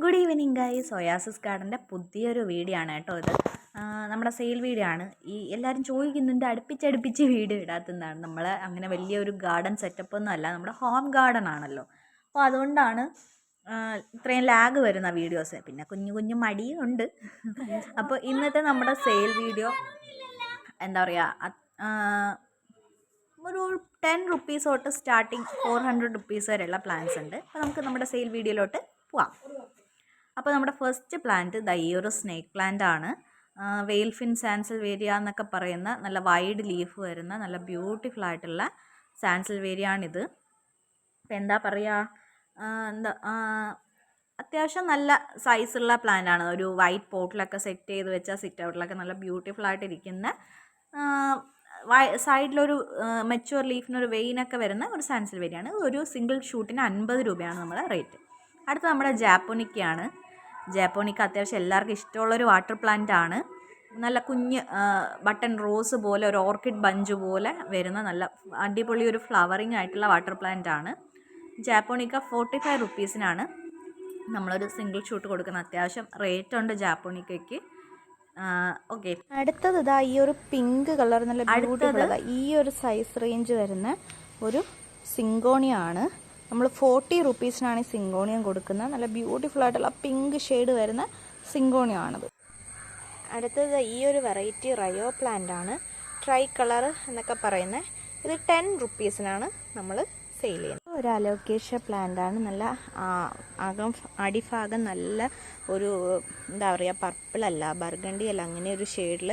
Good evening guys. Oasis ഗാർഡൻ്റെ പുതിയൊരു video ആണ് കേട്ടോ ഇത്. നമ്മുടെ സെയിൽ വീഡിയോ ആണ്. എല്ലാവരും ചോദിക്കുന്നുണ്ട് അടുപ്പിച്ചടുപ്പിച്ച് വീഡിയോ ഇടാത്തതാണ്. നമ്മൾ അങ്ങനെ വലിയൊരു ഗാർഡൻ സെറ്റപ്പ് ഒന്നും അല്ല, നമ്മുടെ ഹോം ഗാർഡൻ ആണല്ലോ. അപ്പോൾ അതുകൊണ്ടാണ് ഇത്രയും ലാഗ് വരുന്ന വീഡിയോസ്. പിന്നെ കുഞ്ഞു കുഞ്ഞു മടിയും ഉണ്ട്. അപ്പോൾ ഇന്നത്തെ നമ്മുടെ സെയിൽ വീഡിയോ എന്താ പറയുക, ഒരു 10 റുപ്പീസ് തൊട്ട് സ്റ്റാർട്ടിങ് 400 റുപ്പീസ് വരെയുള്ള പ്ലാൻസ് ഉണ്ട്. അപ്പോൾ നമുക്ക് നമ്മുടെ സെയിൽ വീഡിയോയിലോട്ട് പോവാം. അപ്പോൾ നമ്മുടെ ഫസ്റ്റ് പ്ലാന്റ് ഈ ഒരു സ്നേക്ക് പ്ലാന്റ് ആണ്. വെയിൽഫിൻ സാൻസൽവേരിയ എന്നൊക്കെ പറയുന്ന നല്ല വൈഡ് ലീഫ് വരുന്ന നല്ല ബ്യൂട്ടിഫുൾ ആയിട്ടുള്ള സാൻസൽവേരിയാണിത്. അപ്പോൾ എന്താ പറയുക, അത്യാവശ്യം നല്ല സൈസുള്ള പ്ലാന്റ് ആണ്. ഒരു വൈറ്റ് പോട്ടിലൊക്കെ സെറ്റ് ചെയ്ത് വെച്ചാൽ സിറ്റ് ഔട്ടിലൊക്കെ നല്ല ബ്യൂട്ടിഫുൾ ആയിട്ടിരിക്കുന്ന, സൈഡിലൊരു മെച്യൂർ ലീഫിനൊരു വെയിനൊക്കെ വരുന്ന ഒരു സാൻസൽവേരിയാണ്. ഒരു സിംഗിൾ ഷൂട്ടിന് 50 രൂപയാണ് നമ്മുടെ റേറ്റ്. അടുത്ത നമ്മുടെ ജാപ്പോണിക്കയാണ്. ജാപ്പോണിക്ക അത്യാവശ്യം എല്ലാവർക്കും ഇഷ്ടമുള്ളൊരു വാട്ടർ പ്ലാന്റ് ആണ്. നല്ല കുഞ്ഞ് ബട്ടൺ റോസ് പോലെ ഒരു ഓർക്കിഡ് ബഞ്ച് പോലെ വരുന്ന നല്ല അടിപൊളി ഒരു ഫ്ലവറിങ് ആയിട്ടുള്ള വാട്ടർ പ്ലാന്റ് ആണ്. ജാപ്പോണിക്ക 45 റുപ്പീസിനാണ് നമ്മളൊരു സിംഗിൾ ഷൂട്ട് കൊടുക്കുന്നത്. അത്യാവശ്യം റേറ്റ് ഉണ്ട് ജാപ്പോണിക്കയ്ക്ക്. ഓക്കെ, അടുത്തത് ഇതാ ഈ ഒരു പിങ്ക് കളർ നല്ല ബ്യൂട്ടിഫുൾ ഈ ഒരു സൈസ് റേഞ്ച് വരുന്ന ഒരു സിങ്കോണിയാണ്. നമ്മൾ 40 റുപ്പീസിനാണ് ഈ സിങ്കോണിയം കൊടുക്കുന്നത്. നല്ല ബ്യൂട്ടിഫുൾ ആയിട്ടുള്ള പിങ്ക് ഷെയ്ഡ് വരുന്ന സിങ്കോണിയാണത്. അടുത്തത് ഈ ഒരു വെറൈറ്റി റയോ പ്ലാന്റ് ആണ്. ട്രൈ കളർ എന്നൊക്കെ പറയുന്നത്. ഇത് 10 റുപ്പീസിനാണ് നമ്മൾ സെയിൽ ചെയ്യുന്നത്. ഒരു അലോക്കേഷ്യ പ്ലാന്റ് ആണ്. നല്ല അടിഭാഗം നല്ല ഒരു എന്താ പറയുക, പർപ്പിളല്ല ബർഗണ്ടി അല്ല, അങ്ങനെ ഒരു ഷെയ്ഡിൽ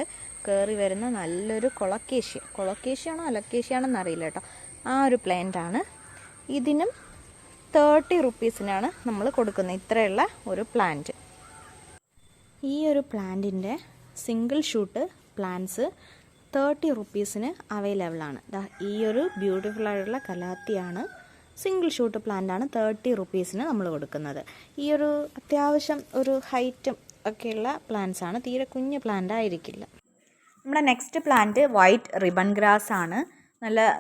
കയറി വരുന്ന നല്ലൊരു കൊളക്കേഷ്യാണോ അലോക്കേഷ്യാണോ എന്നറിയില്ല കേട്ടോ. ആ ഒരു പ്ലാന്റ് ആണ്. ഇതിനും 30 റുപ്പീസിനാണ് നമ്മൾ കൊടുക്കുന്നത്. ഇത്രയുള്ള ഒരു പ്ലാന്റ്. ഈ ഒരു പ്ലാന്റിൻ്റെ സിംഗിൾ ഷൂട്ട് പ്ലാന്റ്സ് 30 റുപ്പീസിന് അവൈലബിൾ ആണ്. ഈ ഒരു ബ്യൂട്ടിഫുൾ ആയിട്ടുള്ള കലാത്തിയാണ്. സിംഗിൾ ഷൂട്ട് പ്ലാന്റ് ആണ്. 30 റുപ്പീസിന് നമ്മൾ കൊടുക്കുന്നത്. ഈ ഒരു അത്യാവശ്യം ഒരു ഹൈറ്റും ഒക്കെയുള്ള പ്ലാന്റ്സ് ആണ്. തീരെ കുഞ്ഞ് പ്ലാന്റ് ആയിരിക്കില്ല. നമ്മുടെ next plant white ribbon grass ആണ്.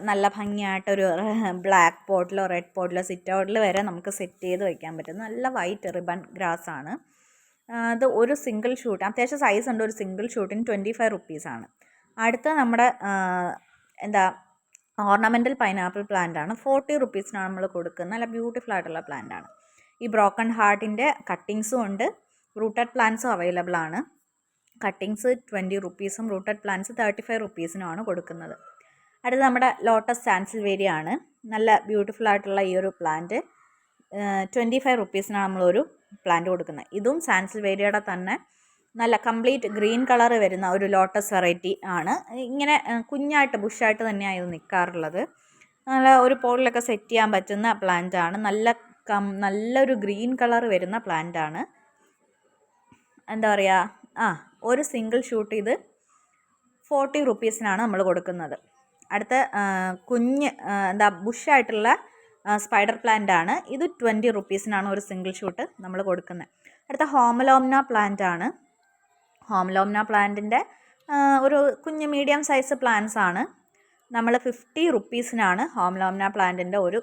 നല്ല ഭംഗിയായിട്ടൊരു ബ്ലാക്ക് പോട്ടിലോ റെഡ് പോട്ടിലോ സിറ്റ് ഔട്ടിൽ വരെ നമുക്ക് സെറ്റ് ചെയ്ത് വയ്ക്കാൻ പറ്റും. നല്ല വൈറ്റ് റിബൺ ഗ്രാസ് ആണ്. അത് ഒരു സിംഗിൾ ഷൂട്ട് അത്യാവശ്യം സൈസ് ഉണ്ട്. ഒരു സിംഗിൾ ഷൂട്ടിന് 25 റുപ്പീസാണ്. അടുത്ത നമ്മുടെ ഓർണമെൻ്റൽ പൈനാപ്പിൾ പ്ലാന്റ് ആണ്. 40 റുപ്പീസിനാണ് നമ്മൾ കൊടുക്കുന്നത്. നല്ല ബ്യൂട്ടിഫുൾ ആയിട്ടുള്ള പ്ലാന്റ് ആണ്. ഈ ബ്രോക്കൺ ഹാർട്ടിൻ്റെ കട്ടിങ്സും ഉണ്ട്. റൂട്ടഡ് പ്ലാന്റ്സും അവൈലബിൾ ആണ്. കട്ടിങ്സ് 20 റുപ്പീസും റൂട്ടഡ് പ്ലാന്റ്സ് 35 റുപ്പീസിനുമാണ് കൊടുക്കുന്നത്. അടുത്ത നമ്മുടെ ലോട്ടസ് സാൻസൽവേരിയ ആണ്. നല്ല ബ്യൂട്ടിഫുൾ ആയിട്ടുള്ള ഈ ഒരു പ്ലാന്റ് 25 റുപ്പീസിനാണ് നമ്മളൊരു പ്ലാന്റ് കൊടുക്കുന്നത്. ഇതും സാൻസൽവേരിയയുടെ തന്നെ നല്ല കംപ്ലീറ്റ് ഗ്രീൻ കളർ വരുന്ന ഒരു ലോട്ടസ് വെറൈറ്റി ആണ്. ഇങ്ങനെ കുഞ്ഞായിട്ട് ബുഷായിട്ട് തന്നെയാണ് ഇത് നിൽക്കാറുള്ളത്. നല്ല ഒരു പോളിലൊക്കെ സെറ്റ് ചെയ്യാൻ പറ്റുന്ന പ്ലാന്റ് ആണ്. നല്ലൊരു ഗ്രീൻ കളർ വരുന്ന പ്ലാന്റ് ആണ്. എന്താ പറയുക, ഒരു സിംഗിൾ ഷൂട്ട് ഇത് 40 റുപ്പീസിനാണ് നമ്മൾ കൊടുക്കുന്നത്. അടുത്ത കുഞ്ഞ് ബുഷായിട്ടുള്ള സ്പൈഡർ പ്ലാന്റ് ആണ്. ഇത് 20 റുപ്പീസിനാണ് ഒരു സിംഗിൾ ഷൂട്ട് നമ്മൾ കൊടുക്കുന്നത്. അടുത്ത ഹോമലോംന പ്ലാന്റ് ആണ്. ഹോമലോംന പ്ലാന്റിൻ്റെ ഒരു കുഞ്ഞ് മീഡിയം സൈസ് പ്ലാന്റ്സ് ആണ്. നമ്മൾ 50 റുപ്പീസിനാണ് ഹോമലോംന പ്ലാന്റിൻ്റെ ഒരു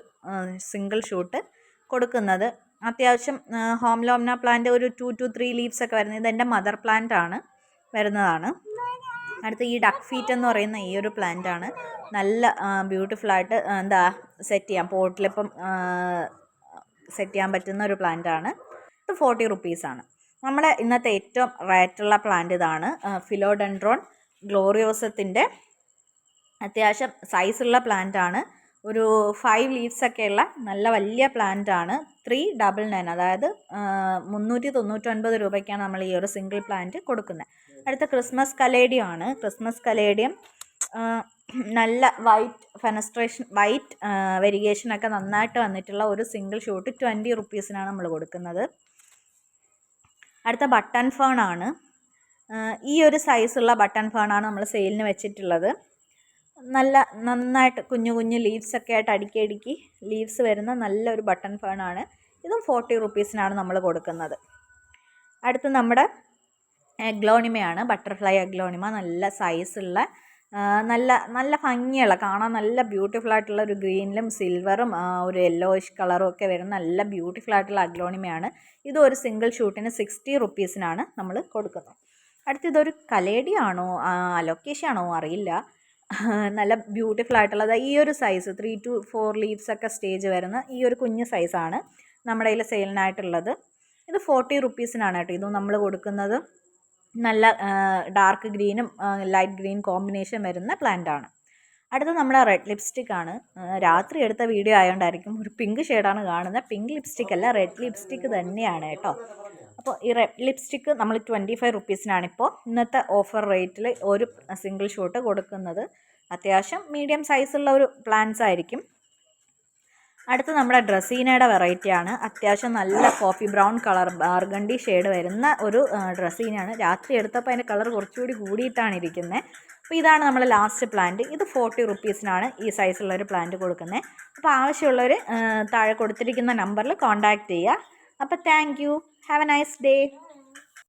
സിംഗിൾ ഷൂട്ട് കൊടുക്കുന്നത്. അത്യാവശ്യം ഹോമലോംന പ്ലാന്റ് ഒരു 2 to 3 ലീവ്സ് ഒക്കെ വരുന്നത്. ഇതെൻ്റെ മദർ പ്ലാന്റ് ആണ് വരുന്നതാണ്. അടുത്ത ഈ ഡക്ക് ഫീറ്റ് എന്ന് പറയുന്ന ഈ ഒരു പ്ലാന്റ് ആണ്. നല്ല ബ്യൂട്ടിഫുള്ളായിട്ട് സെറ്റ് ചെയ്യാം, പോട്ടിലിപ്പം സെറ്റ് ചെയ്യാൻ പറ്റുന്ന ഒരു പ്ലാന്റ് ആണ്. ഇത് 40 റുപ്പീസാണ്. നമ്മുടെ ഇന്നത്തെ ഏറ്റവും റേറ്റുള്ള പ്ലാന്റ് ഇതാണ്. ഫിലോഡെൻഡ്രോൺ ഗ്ലോറിയോസത്തിൻ്റെ അത്യാവശ്യം സൈസുള്ള പ്ലാന്റ് ആണ്. ഒരു 5 ലീവ്സൊക്കെയുള്ള നല്ല വലിയ പ്ലാന്റ് ആണ്. 399, അതായത് 399 രൂപയ്ക്കാണ് നമ്മൾ ഈ ഒരു സിംഗിൾ പ്ലാന്റ് കൊടുക്കുന്നത്. അടുത്ത ക്രിസ്മസ് കലേഡിയം ആണ്. ക്രിസ്മസ് കലേഡിയം നല്ല വൈറ്റ് വെരിഗേഷനൊക്കെ നന്നായിട്ട് വന്നിട്ടുള്ള ഒരു സിംഗിൾ ഷൂട്ട് 20 റുപ്പീസിനാണ് നമ്മൾ കൊടുക്കുന്നത്. അടുത്ത ബട്ടൺ ഫേൺ ആണ്. ഈ ഒരു സൈസുള്ള ബട്ടൺ ഫേൺ ആണ് നമ്മൾ സെയിലിന് വെച്ചിട്ടുള്ളത്. നന്നായിട്ട് കുഞ്ഞു ലീവ്സൊക്കെ ആയിട്ട് അടുക്കി ലീവ്സ് വരുന്ന നല്ലൊരു ബട്ടൺ ഫേൺ ആണ്. ഇതും 40 റുപ്പീസിനാണ് നമ്മൾ കൊടുക്കുന്നത്. അടുത്ത് നമ്മുടെ എഗ്ലോണിമയാണ്. ബട്ടർഫ്ലൈ എഗ്ലോണിമ നല്ല സൈസുള്ള നല്ല നല്ല ഭംഗിയുള്ള കാണാൻ നല്ല ബ്യൂട്ടിഫുൾ ആയിട്ടുള്ള ഒരു ഗ്രീനിലും സിൽവറും ഒരു യെല്ലോയിഷ് കളറും ഒക്കെ വരുന്ന നല്ല ബ്യൂട്ടിഫുൾ ആയിട്ടുള്ള അഗ്ലോണിമയാണ്. ഇത് ഒരു സിംഗിൾ ഷൂട്ടിന് 60 റുപ്പീസിനാണ് നമ്മൾ കൊടുക്കുന്നത്. അടുത്തിതൊരു കലേഡിയാണോ അലോക്കേഷ്യ ആണോ അറിയില്ല. നല്ല ബ്യൂട്ടിഫുൾ ആയിട്ടുള്ളത് ഈ ഒരു സൈസ് 3 to 4 ലീവ്സ് ഒക്കെ സ്റ്റേജ് വരുന്ന ഈ ഒരു കുഞ്ഞ് സൈസാണ് നമ്മുടെ കയ്യിൽ സെയിലിനായിട്ടുള്ളത്. ഇത് 40 റുപ്പീസിനാണ് കേട്ടോ ഇത് നമ്മൾ കൊടുക്കുന്നത്. നല്ല ഡാർക്ക് ഗ്രീനും ലൈറ്റ് ഗ്രീൻ കോമ്പിനേഷൻ വരുന്ന പ്ലാന്റ് ആണ്. അടുത്ത നമ്മുടെ റെഡ് ലിപ്സ്റ്റിക് ആണ്. രാത്രി എടുത്ത വീഡിയോ ആയതുകൊണ്ടായിരിക്കും ഒരു പിങ്ക് ഷെയ്ഡാണ് കാണുന്നത്. പിങ്ക് ലിപ്സ്റ്റിക് അല്ല, റെഡ് ലിപ്സ്റ്റിക് തന്നെയാണ് കേട്ടോ. അപ്പോൾ ഈ റെഡ് ലിപ്സ്റ്റിക്ക് നമ്മൾ 25 റുപ്പീസിനാണിപ്പോൾ ഇന്നത്തെ ഓഫർ റേറ്റിൽ ഒരു സിംഗിൾ ഷൂട്ട് കൊടുക്കുന്നത്. അത്യാവശ്യം മീഡിയം സൈസുള്ള ഒരു പ്ലാന്റ്സ് ആയിരിക്കും. അടുത്ത് നമ്മുടെ ഡ്രസീനയുടെ വെറൈറ്റിയാണ്. അത്യാവശ്യം നല്ല കോഫി ബ്രൗൺ കളർ ബാർഗണ്ടി ഷെയ്ഡ് വരുന്ന ഒരു ഡ്രസീനയാണ്. രാത്രി എടുത്തപ്പോൾ അതിൻ്റെ കളർ കുറച്ചുകൂടി കൂടിയിട്ടാണ് ഇരിക്കുന്നത്. അപ്പോൾ ഇതാണ് നമ്മൾ ലാസ്റ്റ് പ്ലാന്റ്. ഇത് 40 റുപ്പീസിനാണ് ഈ സൈസുള്ളൊരു പ്ലാന്റ് കൊടുക്കുന്നത്. അപ്പോൾ ആവശ്യമുള്ളവർ താഴെ കൊടുത്തിരിക്കുന്ന നമ്പറിൽ കോൺടാക്റ്റ് ചെയ്യുക. അപ്പോൾ thank you. Have A nice day.